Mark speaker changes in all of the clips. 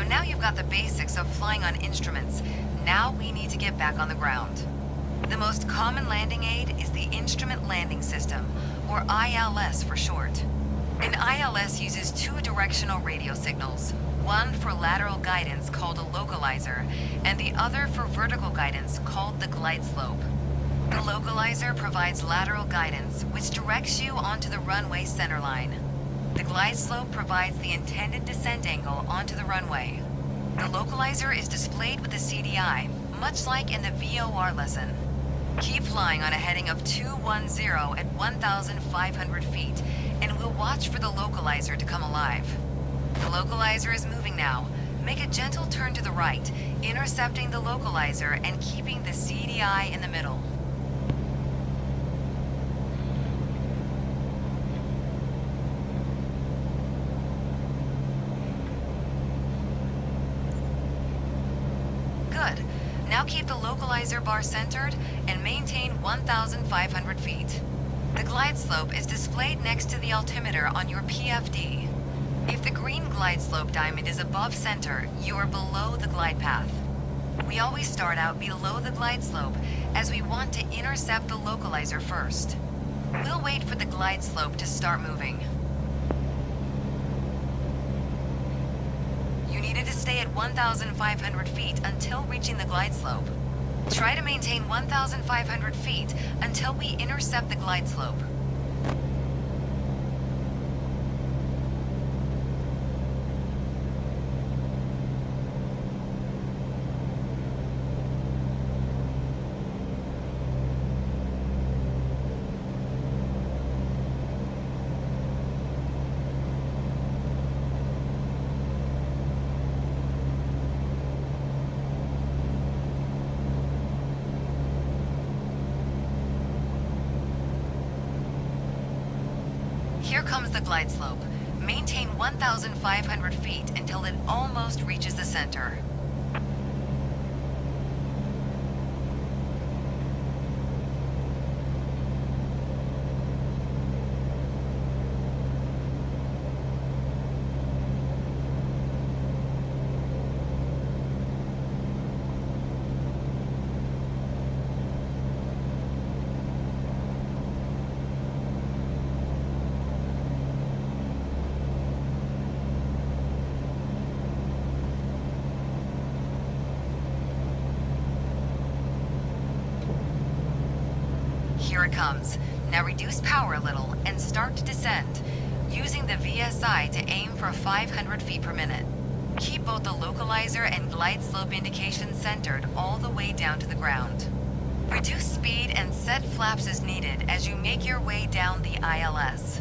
Speaker 1: So now you've got the basics of flying on instruments. Now we need to get back on the ground. The most common landing aid is the Instrument Landing System, or ILS for short. An ILS uses two directional radio signals, one for lateral guidance called a localizer, and the other for vertical guidance called the glide slope. The localizer provides lateral guidance, which directs you onto the runway centerline. The glide slope provides the intended descent angle onto the runway. The localizer is displayed with the CDI, much like in the VOR lesson. Keep flying on a heading of 210 at 1,500 feet, and we'll watch for the localizer to come alive. The localizer is moving now. Make a gentle turn to the right, intercepting the localizer and keeping the CDI in the middle. Good. Now keep the localizer bar centered and maintain 1,500 feet. The glide slope is displayed next to the altimeter on your PFD. If the green glide slope diamond is above center, you are below the glide path. We always start out below the glide slope as we want to intercept the localizer first. We'll wait for the glide slope to start moving. You needed to stay at 1,500 feet until reaching the glide slope. Try to maintain 1,500 feet until we intercept the glide slope. Here comes the glide slope. Maintain 1,500 feet until it almost reaches the center. Here it comes. Now reduce power a little and start to descend, using the VSI to aim for 500 feet per minute. Keep both the localizer and glide slope indications centered all the way down to the ground. Reduce speed and set flaps as needed as you make your way down the ILS.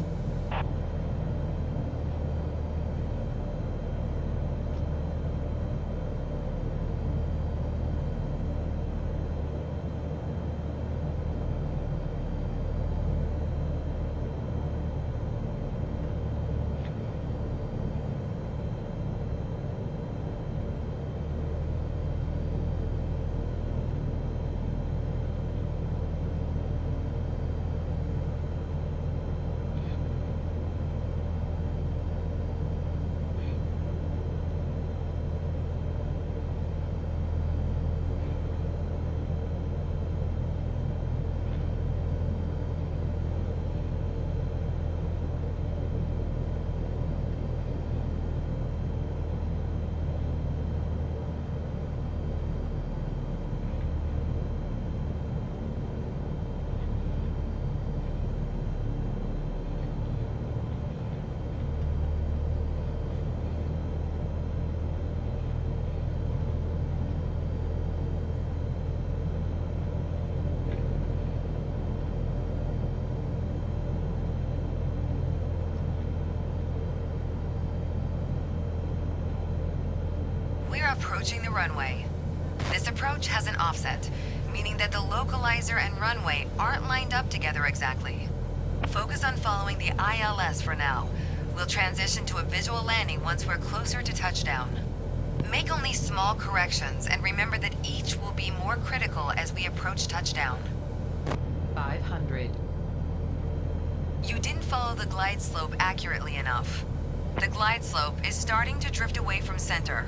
Speaker 1: We're approaching the runway. This approach has an offset, meaning that the localizer and runway aren't lined up together exactly. Focus on following the ILS for now. We'll transition to a visual landing once we're closer to touchdown. Make only small corrections and remember that each will be more critical as we approach touchdown.
Speaker 2: 500.
Speaker 1: You didn't follow the glide slope accurately enough. The glide slope is starting to drift away from center.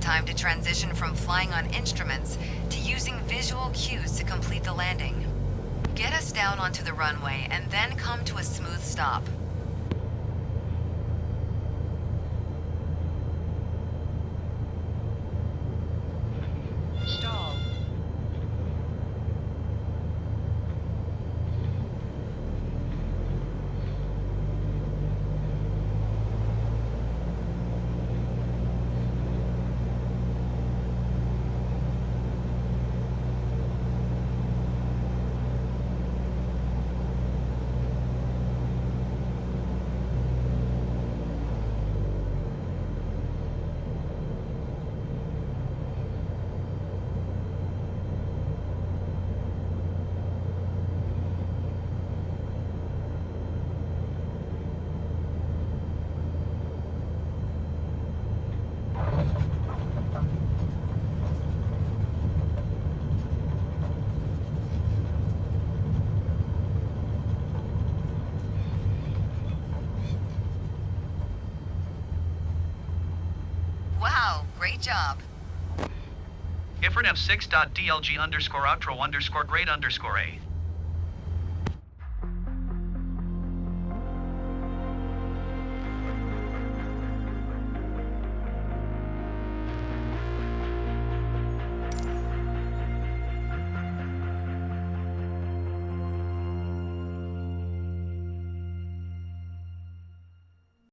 Speaker 1: time to transition from flying on instruments to using visual cues to complete the landing. Get us down onto the runway and then come to a smooth stop.
Speaker 2: Stall.
Speaker 1: Wow, great job.
Speaker 3: IFR F6.DLG_outro_grade_A.